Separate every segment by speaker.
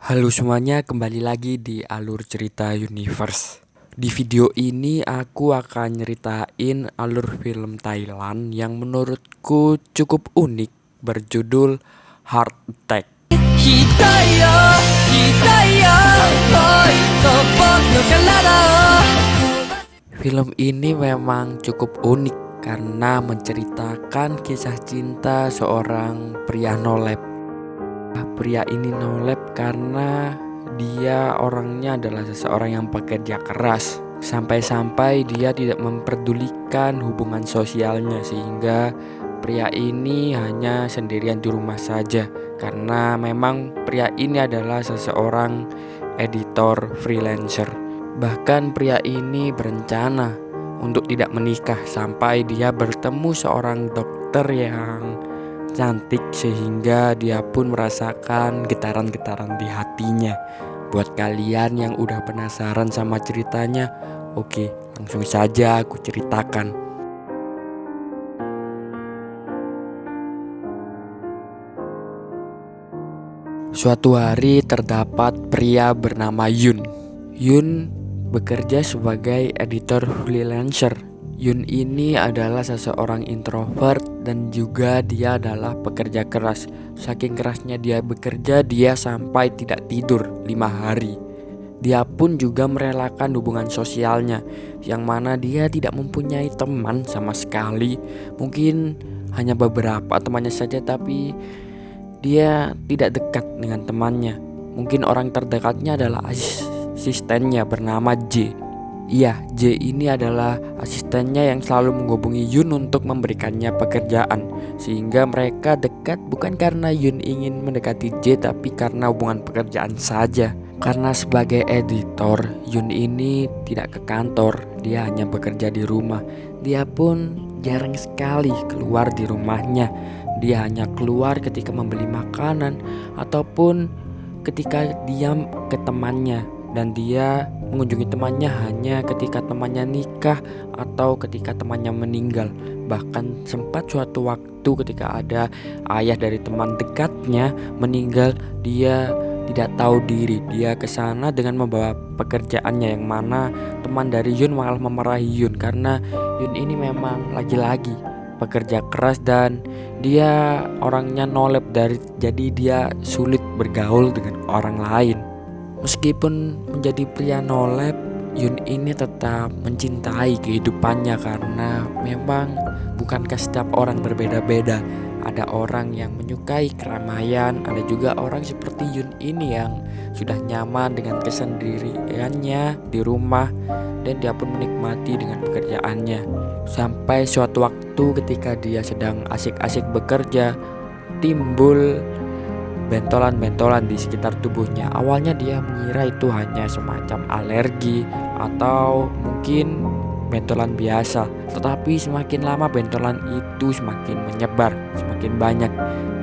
Speaker 1: Halo semuanya, kembali lagi di Alur Cerita Universe. Di video ini aku akan nyeritain alur film Thailand yang menurutku cukup unik berjudul Heart Attack. Film ini memang cukup unik karena menceritakan kisah cinta seorang pria nolep. Pria ini nolep karena dia orangnya adalah seseorang yang pekerja keras. Sampai-sampai dia tidak memperdulikan hubungan sosialnya, sehingga pria ini hanya sendirian di rumah saja. Karena memang pria ini adalah seseorang editor freelancer. Bahkan pria ini berencana untuk tidak menikah sampai dia bertemu seorang dokter yang cantik, sehingga dia pun merasakan getaran-getaran di hatinya. Buat kalian yang udah penasaran sama ceritanya, oke, langsung saja aku ceritakan. Suatu hari terdapat pria bernama Yun. Yun bekerja sebagai editor freelancer. Yun ini adalah seseorang introvert dan juga dia adalah pekerja keras. Saking kerasnya dia bekerja, dia sampai tidak tidur 5 hari. Dia pun juga merelakan hubungan sosialnya, yang mana dia tidak mempunyai teman sama sekali. Mungkin hanya beberapa temannya saja, tapi dia tidak dekat dengan temannya. Mungkin orang terdekatnya adalah asistennya bernama J. Iya, J ini adalah asistennya yang selalu menghubungi Yun untuk memberikannya pekerjaan. Sehingga mereka dekat bukan karena Yun ingin mendekati J, tapi karena hubungan pekerjaan saja. Karena sebagai editor, Yun ini tidak ke kantor, dia hanya bekerja di rumah. Dia pun jarang sekali keluar di rumahnya. Dia hanya keluar ketika membeli makanan ataupun ketika dia ke temannya. Dan dia mengunjungi temannya hanya ketika temannya nikah atau ketika temannya meninggal. Bahkan sempat suatu waktu ketika ada ayah dari teman dekatnya meninggal, dia tidak tahu diri. Dia ke sana dengan membawa pekerjaannya, yang mana teman dari Yun malah memarahi Yun karena Yun ini memang lagi-lagi pekerja keras dan dia orangnya nolep jadi dia sulit bergaul dengan orang lain. Meskipun menjadi pria nolep, Yun ini tetap mencintai kehidupannya karena memang bukankah setiap orang berbeda-beda. Ada orang yang menyukai keramaian, ada juga orang seperti Yun ini yang sudah nyaman dengan kesendiriannya di rumah dan dia pun menikmati dengan pekerjaannya. Sampai suatu waktu ketika dia sedang asik-asik bekerja, timbul bentolan-bentolan di sekitar tubuhnya. Awalnya dia mengira itu hanya semacam alergi atau mungkin bentolan biasa. Tetapi semakin lama bentolan itu semakin menyebar, semakin banyak.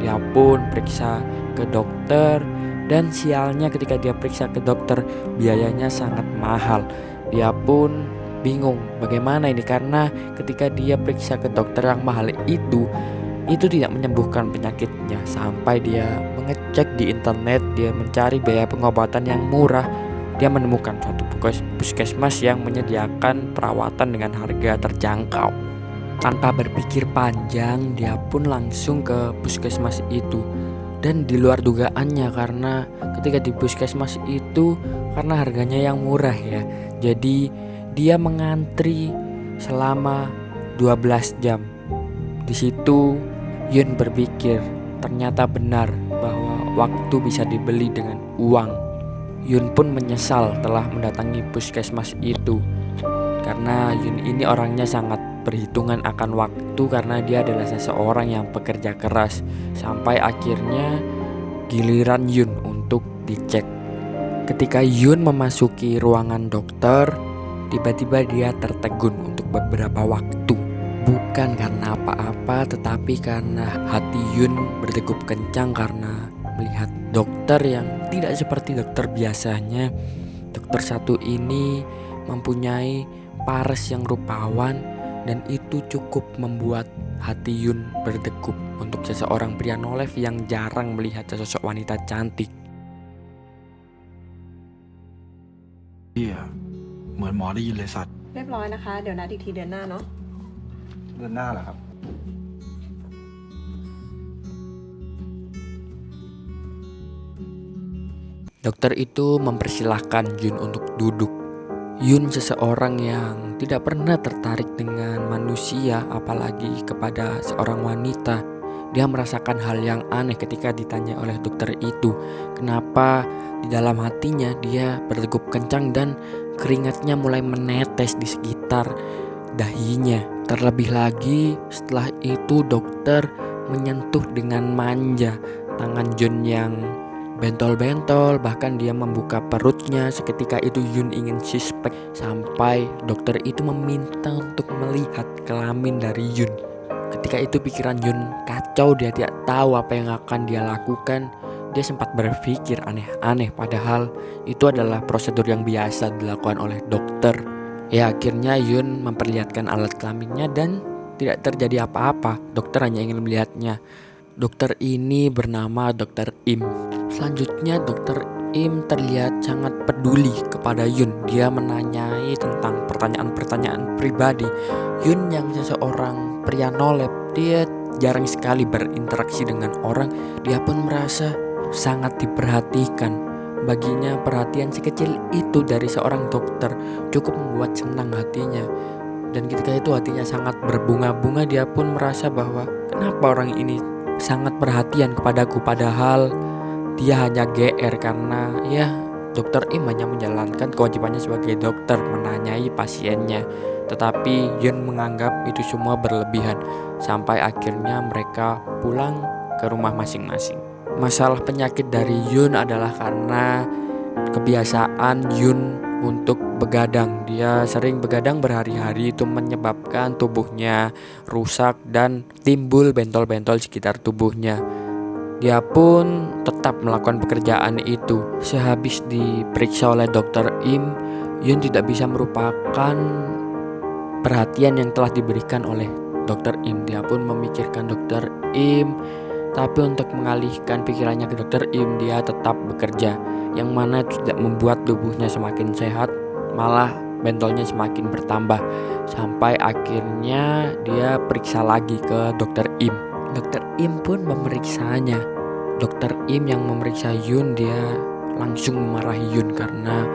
Speaker 1: Dia pun periksa ke dokter dan sialnya ketika dia periksa ke dokter, biayanya sangat mahal. Dia pun bingung bagaimana ini, karena ketika dia periksa ke dokter yang mahal itu tidak menyembuhkan penyakitnya. Sampai dia mengecek di internet, dia mencari biaya pengobatan yang murah. Dia menemukan suatu puskesmas yang menyediakan perawatan dengan harga terjangkau. Tanpa berpikir panjang, dia pun langsung ke puskesmas itu. Dan di luar dugaannya, karena ketika di puskesmas itu karena harganya yang murah ya, jadi dia mengantri selama 12 jam. Di situ Yun berpikir ternyata benar bahwa waktu bisa dibeli dengan uang. Yun pun menyesal telah mendatangi puskesmas itu karena Yun ini orangnya sangat perhitungan akan waktu karena dia adalah seseorang yang pekerja keras. Sampai akhirnya giliran Yun untuk dicek. Ketika Yun memasuki ruangan dokter, tiba-tiba dia tertegun untuk beberapa waktu. Bukan karena apa-apa, tetapi karena hati Yun berdegup kencang karena melihat dokter yang tidak seperti dokter biasanya. Dokter satu ini mempunyai paras yang rupawan dan itu cukup membuat hati Yun berdegup untuk seseorang pria nolef yang jarang melihat sosok wanita cantik.
Speaker 2: มือนหมอได้ยินเลยสัตว์
Speaker 3: เรียบร้อยนะคะ เดี๋ยวนัดอีกทีเดือนหน้าเนาะ
Speaker 2: เดือนหน้าเหรอครับ
Speaker 1: Dokter itu mempersilahkan Yun untuk duduk. Yun seseorang yang tidak pernah tertarik dengan manusia, apalagi kepada seorang wanita. Dia merasakan hal yang aneh ketika ditanya oleh dokter itu. Kenapa di dalam hatinya dia berdegup kencang dan keringatnya mulai menetes di sekitar dahinya. Terlebih lagi setelah itu dokter menyentuh dengan manja tangan Yun yang bentol-bentol, bahkan dia membuka perutnya. Seketika itu Yun ingin suspek sampai dokter itu meminta untuk melihat kelamin dari Yun. Ketika itu pikiran Yun kacau, dia tidak tahu apa yang akan dia lakukan. Dia sempat berpikir aneh-aneh, padahal itu adalah prosedur yang biasa dilakukan oleh dokter. Ya akhirnya Yun memperlihatkan alat kelaminnya dan tidak terjadi apa-apa. Dokter hanya ingin melihatnya. Dokter ini bernama Dokter Im. Selanjutnya Dokter Im terlihat sangat peduli kepada Yun. Dia menanyai tentang pertanyaan-pertanyaan pribadi. Yun yang seseorang pria nolep, dia jarang sekali berinteraksi dengan orang. Dia pun merasa sangat diperhatikan. Baginya perhatian sekecil itu dari seorang dokter cukup membuat senang hatinya. Dan ketika itu hatinya sangat berbunga-bunga. Dia pun merasa bahwa kenapa orang ini sangat perhatian kepadaku, padahal dia hanya GR karena ya Dokter Im hanya menjalankan kewajibannya sebagai dokter, menanyai pasiennya. Tetapi Yun menganggap itu semua berlebihan sampai akhirnya mereka pulang ke rumah masing-masing. Masalah penyakit dari Yun adalah karena kebiasaan Yun untuk begadang. Dia sering begadang berhari-hari, itu menyebabkan tubuhnya rusak dan timbul bentol-bentol sekitar tubuhnya. Dia pun tetap melakukan pekerjaan itu. Sehabis diperiksa oleh Dokter Im, Yun tidak bisa merupakan perhatian yang telah diberikan oleh Dokter Im. Dia pun memikirkan Dokter Im, tapi untuk mengalihkan pikirannya ke Dokter Im, dia tetap bekerja, yang mana tidak membuat tubuhnya semakin sehat, malah bentolnya semakin bertambah. Sampai akhirnya dia periksa lagi ke Dokter Im. Dokter Im pun memeriksanya. Dokter Im yang memeriksa Yun, dia langsung memarahi Yun karena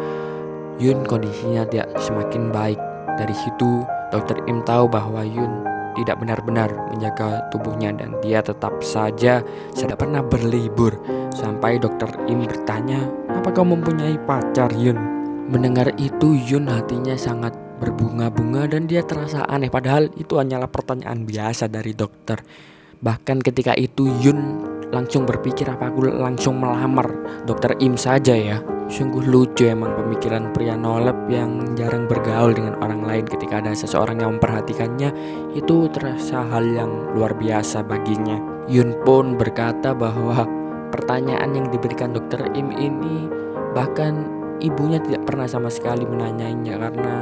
Speaker 1: Yun kondisinya tidak semakin baik. Dari situ Dokter Im tahu bahwa Yun tidak benar-benar menjaga tubuhnya dan dia tetap saja tidak pernah berlibur. Sampai Dokter Im bertanya, "Apa kau mempunyai pacar, Yun?" Mendengar itu Yun hatinya sangat berbunga-bunga dan dia terasa aneh, padahal itu hanyalah pertanyaan biasa dari dokter. Bahkan ketika itu Yun langsung berpikir, apa aku langsung melamar Dokter Im saja ya. Sungguh lucu emang pemikiran pria nolep yang jarang bergaul dengan orang lain. Ketika ada seseorang yang memperhatikannya, itu terasa hal yang luar biasa baginya. Yun pun berkata bahwa pertanyaan yang diberikan Dokter Im ini bahkan ibunya tidak pernah sama sekali menanyainya, karena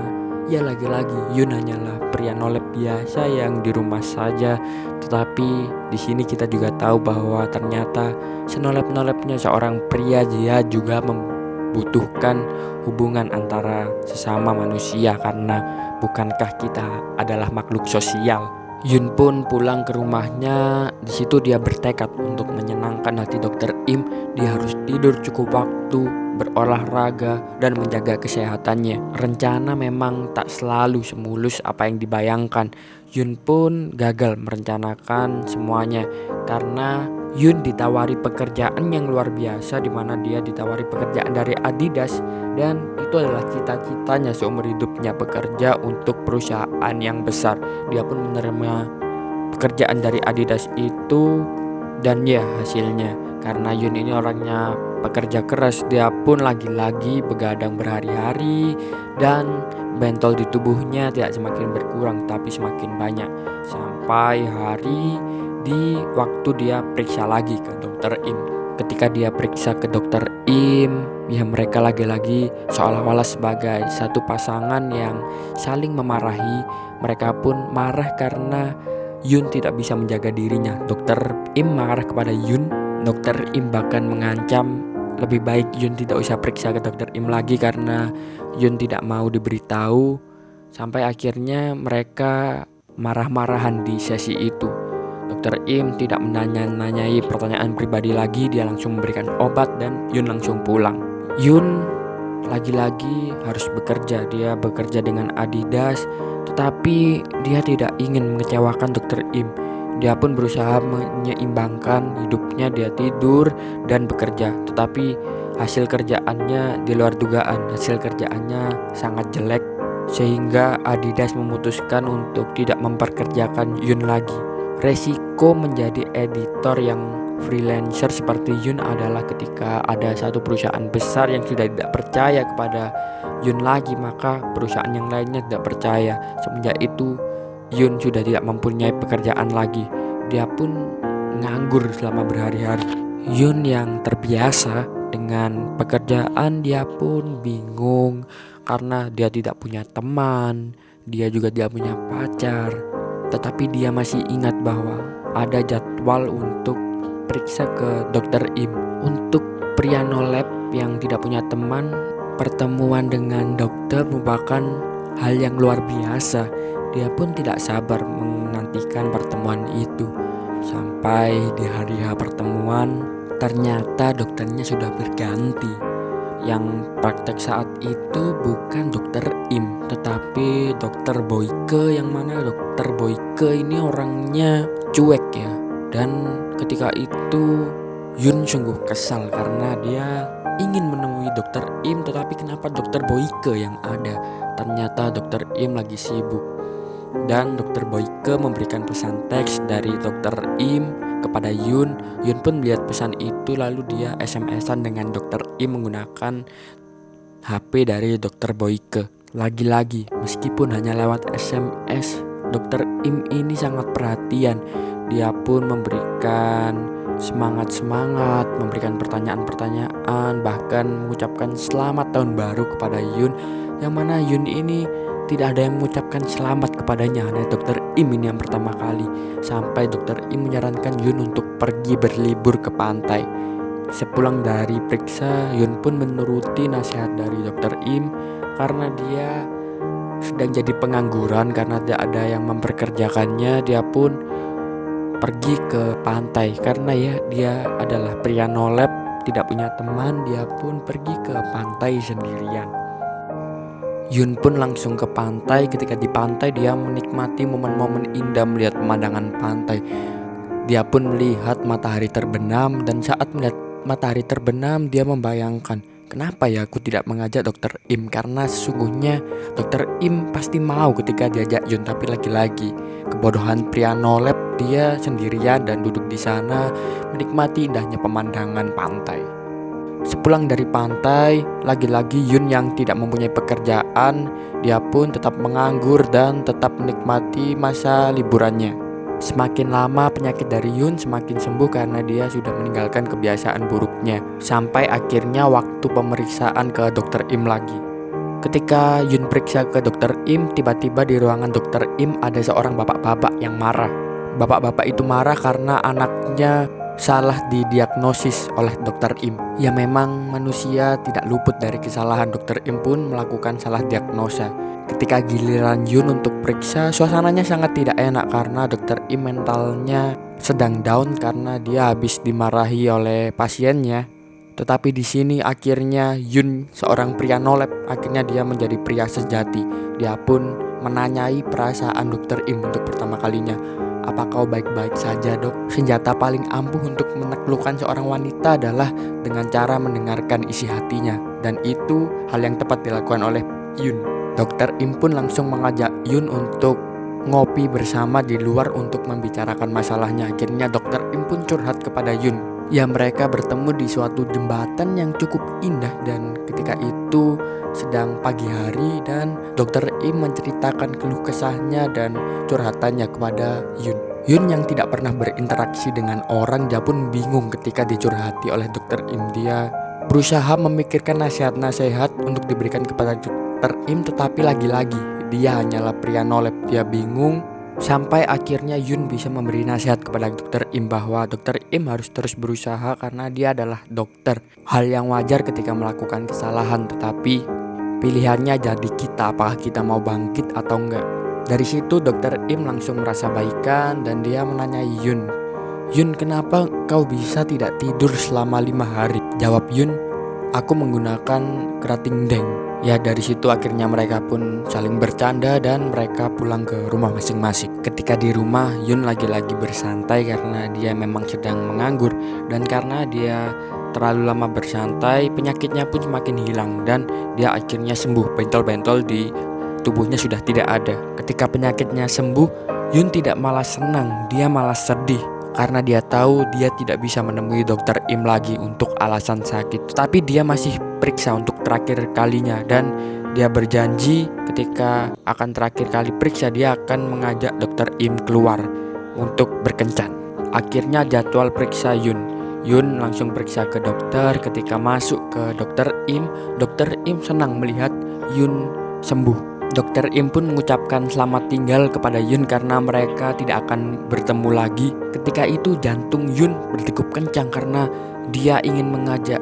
Speaker 1: ya lagi-lagi Yun hanyalah pria nolep biasa yang di rumah saja. Tetapi di sini kita juga tahu bahwa ternyata senolep-nolepnya seorang pria, dia juga membutuhkan hubungan antara sesama manusia, karena bukankah kita adalah makhluk sosial. Yun pun pulang ke rumahnya. Di situ dia bertekad untuk menyenangkan hati Dokter Im. Dia harus tidur cukup waktu, berolahraga, dan menjaga kesehatannya. Rencana memang tak selalu semulus apa yang dibayangkan. Yun pun gagal merencanakan semuanya karena Yun ditawari pekerjaan yang luar biasa, di mana dia ditawari pekerjaan dari Adidas, dan itu adalah cita-citanya seumur hidupnya, bekerja untuk perusahaan yang besar. Dia pun menerima pekerjaan dari Adidas itu, dan ya hasilnya, karena Yun ini orangnya pekerja keras, dia pun lagi-lagi begadang berhari-hari dan bentol di tubuhnya tidak semakin berkurang tapi semakin banyak. Sampai hari di waktu dia periksa lagi ke Dokter Im. Ketika dia periksa ke Dokter Im, ya mereka lagi-lagi seolah-olah sebagai satu pasangan yang saling memarahi. Mereka pun marah karena Yun tidak bisa menjaga dirinya. Dokter Im marah kepada Yun. Dokter Im bahkan mengancam lebih baik Yun tidak usah periksa ke dokter Im lagi karena Yun tidak mau diberitahu. Sampai akhirnya mereka marah-marahan di sesi itu. Dokter Im tidak menanyai pertanyaan pribadi lagi, dia langsung memberikan obat dan Yun langsung pulang. Yun lagi-lagi harus bekerja, dia bekerja dengan Adidas, tetapi dia tidak ingin mengecewakan dokter Im. Dia pun berusaha menyeimbangkan hidupnya, dia tidur dan bekerja. Tetapi hasil kerjaannya di luar dugaan, hasil kerjaannya sangat jelek. Sehingga Adidas memutuskan untuk tidak memperkerjakan Yun lagi. Resiko menjadi editor yang freelancer seperti Yun adalah ketika ada satu perusahaan besar yang sudah tidak percaya kepada Yun lagi, maka perusahaan yang lainnya tidak percaya. Semenjak itu Yun sudah tidak mempunyai pekerjaan lagi. Dia pun nganggur selama berhari-hari. Yun yang terbiasa dengan pekerjaan, dia pun bingung karena dia tidak punya teman, dia juga tidak punya pacar. Tetapi dia masih ingat bahwa ada jadwal untuk periksa ke dokter Im. Untuk pria no lab yang tidak punya teman, pertemuan dengan dokter merupakan hal yang luar biasa. Dia pun tidak sabar menantikan pertemuan itu. Sampai di hari H pertemuan, ternyata dokternya sudah berganti. Yang praktek saat itu bukan dokter Im, tetapi dokter Boyke, yang mana dokter Boyke ini orangnya cuek ya. Dan ketika itu Yun sungguh kesal karena dia ingin menemui dokter Im, tetapi kenapa dokter Boyke yang ada? Ternyata dokter Im lagi sibuk. Dan dokter Boyke memberikan pesan teks dari dokter Im kepada Yun. Yun pun melihat pesan itu, lalu dia SMS-an dengan dokter Im menggunakan HP dari dokter Boyke. Lagi-lagi meskipun hanya lewat SMS, dokter Im ini sangat perhatian. Dia pun memberikan semangat, memberikan pertanyaan-pertanyaan, bahkan mengucapkan selamat tahun baru kepada Yun. Yang mana Yun ini tidak ada yang mengucapkan selamat kepadanya, hanya dokter Im ini yang pertama kali. Sampai dokter Im menyarankan Yun untuk pergi berlibur ke pantai. Sepulang dari periksa, Yun pun menuruti nasihat dari dokter Im karena dia sedang jadi pengangguran karena tidak ada yang memperkerjakannya. Dia pun pergi ke pantai karena ya dia adalah pria no lab, tidak punya teman. Dia pun pergi ke pantai sendirian. Yun pun langsung ke pantai. Ketika di pantai dia menikmati momen-momen indah melihat pemandangan pantai. Dia pun melihat matahari terbenam, dan saat melihat matahari terbenam dia membayangkan, kenapa ya aku tidak mengajak dokter Im, karena sesungguhnya dokter Im pasti mau ketika diajak Yun. Tapi lagi-lagi kebodohan pria no lab, dia sendirian dan duduk di sana menikmati indahnya pemandangan pantai. Sepulang dari pantai, lagi-lagi Yun yang tidak mempunyai pekerjaan, dia pun tetap menganggur dan tetap menikmati masa liburannya. Semakin lama penyakit dari Yun semakin sembuh karena dia sudah meninggalkan kebiasaan buruknya. Sampai akhirnya waktu pemeriksaan ke dokter Im lagi. Ketika Yun periksa ke dokter Im, tiba-tiba di ruangan dokter Im ada seorang bapak-bapak yang marah. Bapak-bapak itu marah karena anaknya salah didiagnosis oleh dokter Im. Ya memang manusia tidak luput dari kesalahan. Dokter Im pun melakukan salah diagnosa. Ketika giliran Yun untuk periksa, suasananya sangat tidak enak karena dokter Im mentalnya sedang down karena dia habis dimarahi oleh pasiennya. Tetapi di sini akhirnya Yun, seorang pria no lab, akhirnya dia menjadi pria sejati. Dia pun menanyai perasaan dokter Im untuk pertama kalinya. Apa kau baik-baik saja, dok? Senjata paling ampuh untuk menaklukkan seorang wanita adalah dengan cara mendengarkan isi hatinya. Dan itu hal yang tepat dilakukan oleh Yun. Dokter Im pun langsung mengajak Yun untuk ngopi bersama di luar untuk membicarakan masalahnya. Akhirnya dokter Im pun curhat kepada Yun. Ya mereka bertemu di suatu jembatan yang cukup indah, dan ketika itu sedang pagi hari dan dokter Im menceritakan keluh kesahnya dan curhatannya kepada Yun. Yun yang tidak pernah berinteraksi dengan orang, dia pun bingung ketika dicurhati oleh dokter Im. Dia berusaha memikirkan nasihat-nasihat untuk diberikan kepada dokter Im, tetapi lagi-lagi dia hanyalah pria no lab. Dia bingung Sampai akhirnya Yun bisa memberi nasihat kepada Dr. Im bahwa Dr. Im harus terus berusaha karena dia adalah dokter. Hal yang wajar ketika melakukan kesalahan, tetapi pilihannya jadi kita, apakah kita mau bangkit atau enggak. Dari situ Dr. Im langsung merasa baikan dan dia menanyai Yun, "Yun, kenapa kau bisa tidak tidur selama 5 hari?" Jawab Yun, "Aku menggunakan kerating deng." Ya, dari situ akhirnya mereka pun saling bercanda dan mereka pulang ke rumah masing-masing. Ketika di rumah, Yun lagi-lagi bersantai karena dia memang sedang menganggur. Dan karena dia terlalu lama bersantai, penyakitnya pun semakin hilang dan dia akhirnya sembuh. Bentol-bentol di tubuhnya sudah tidak ada. Ketika penyakitnya sembuh, Yun tidak malah senang, dia malah sedih. Karena dia tahu dia tidak bisa menemui Dr. Im lagi untuk alasan sakit. Tapi dia masih periksa untuk terakhir kalinya dan dia berjanji ketika akan terakhir kali periksa dia akan mengajak Dr. Im keluar untuk berkencan. Akhirnya jadwal periksa Yun. Yun langsung periksa ke dokter. Ketika masuk ke Dr. Im senang melihat Yun sembuh. Dr. Im pun mengucapkan selamat tinggal kepada Yun karena mereka tidak akan bertemu lagi. Ketika itu jantung Yun berdegup kencang karena dia ingin mengajak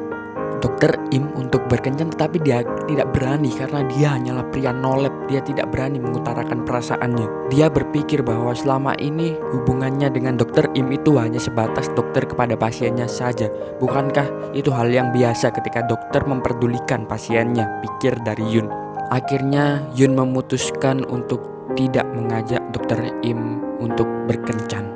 Speaker 1: Dr. Im untuk berkencan, tetapi dia tidak berani karena dia hanyalah pria nolep. Dia tidak berani mengutarakan perasaannya. Dia berpikir bahwa selama ini hubungannya dengan Dr. Im itu hanya sebatas dokter kepada pasiennya saja. Bukankah itu hal yang biasa ketika dokter memperdulikan pasiennya, pikir dari Yun. Akhirnya Yun memutuskan untuk tidak mengajak Dr. Im untuk berkencan.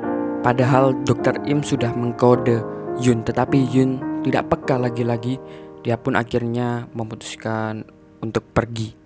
Speaker 1: Padahal Dr. Im sudah mengkode Yun, tetapi Yun tidak peka lagi-lagi. Dia pun akhirnya memutuskan untuk pergi.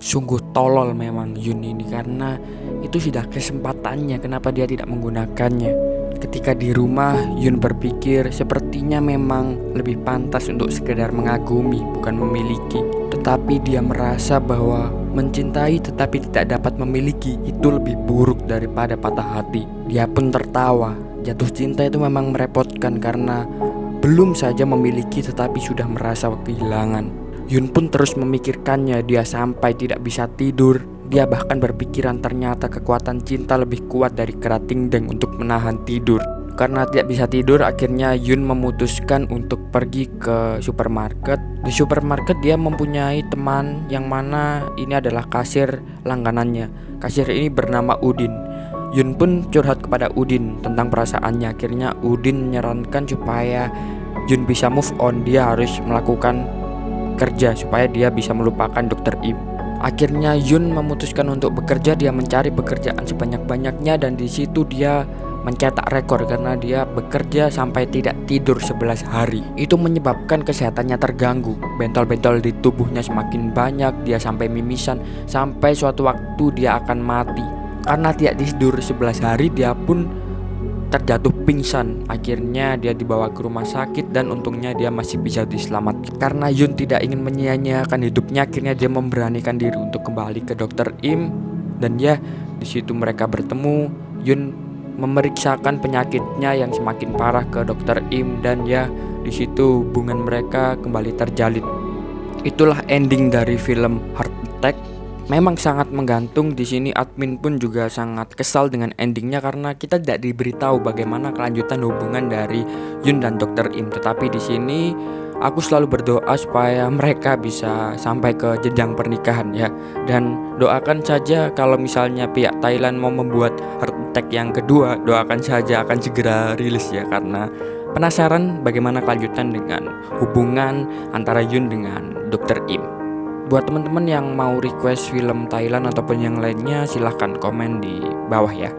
Speaker 1: Sungguh tolol memang Yun ini karena itu sudah kesempatannya, kenapa dia tidak menggunakannya. Ketika di rumah, Yun berpikir sepertinya memang lebih pantas untuk sekedar mengagumi, bukan memiliki. Tetapi dia merasa bahwa mencintai tetapi tidak dapat memiliki itu lebih buruk daripada patah hati. Dia pun tertawa. Jatuh cinta itu memang merepotkan karena belum saja memiliki tetapi sudah merasa kehilangan. Yun pun terus memikirkannya, dia sampai tidak bisa tidur. Dia bahkan berpikiran ternyata kekuatan cinta lebih kuat dari kerating deng untuk menahan tidur. Karena tidak bisa tidur, akhirnya Yun memutuskan untuk pergi ke supermarket. Di supermarket dia mempunyai teman yang mana ini adalah kasir langganannya. Kasir ini bernama Udin. Yun pun curhat kepada Udin tentang perasaannya. Akhirnya Udin menyarankan supaya Yun bisa move on, dia harus melakukan kerja supaya dia bisa melupakan Dr. Im. Akhirnya Yun memutuskan untuk bekerja. Dia mencari pekerjaan sebanyak-banyaknya dan di situ dia mencetak rekor karena dia bekerja sampai tidak tidur 11 hari. Itu menyebabkan kesehatannya terganggu. Bentol-bentol di tubuhnya semakin banyak, dia sampai mimisan, sampai suatu waktu dia akan mati. Karena tidak tidur 11 hari, dia pun terjatuh pingsan. Akhirnya dia dibawa ke rumah sakit dan untungnya dia masih bisa diselamatkan. Karena Yun tidak ingin menyia-nyiakan hidupnya, akhirnya dia memberanikan diri untuk kembali ke Dr. Im dan ya di situ mereka bertemu. Yun memeriksakan penyakitnya yang semakin parah ke Dr. Im dan ya di situ hubungan mereka kembali terjalin. Itulah ending dari film Heart Attack. Memang sangat menggantung. Di sini admin pun juga sangat kesal dengan endingnya karena kita tidak diberitahu bagaimana kelanjutan hubungan dari Yun dan Dr. Im. Tetapi di sini aku selalu berdoa supaya mereka bisa sampai ke jenjang pernikahan ya. Dan doakan saja kalau misalnya pihak Thailand mau membuat Heart Attack yang kedua, doakan saja akan segera rilis ya, karena penasaran bagaimana kelanjutan dengan hubungan antara Yun dengan Dr. Im. Buat teman-teman yang mau request film Thailand ataupun yang lainnya, silahkan komen di bawah ya.